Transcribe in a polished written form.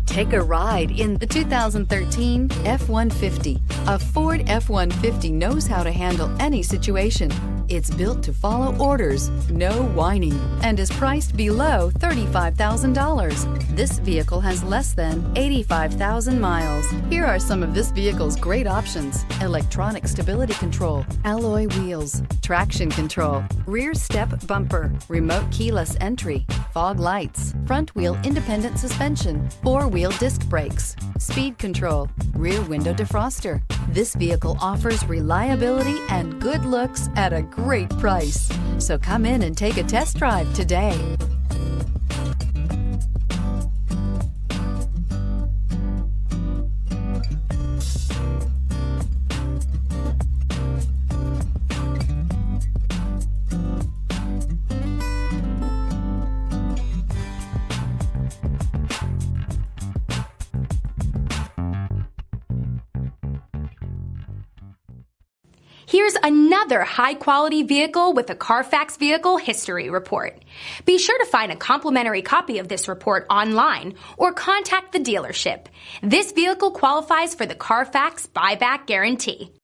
Take a ride in the 2013 F-150. A Ford F-150 knows how to handle any situation. It's built to follow orders, no whining, and is priced below $35,000. This vehicle has less than 85,000 miles. Here are some of this vehicle's great options: electronic stability control, alloy wheels, traction control, rear step bumper, remote keyless entry, fog lights, front wheel independent suspension, four-wheel disc brakes, speed control, rear window defroster. This vehicle offers reliability and good looks at a great price. So come in and take a test drive today. Here's another high-quality vehicle with a Carfax Vehicle History Report. Be sure to find a complimentary copy of this report online or contact the dealership. This vehicle qualifies for the Carfax Buyback Guarantee.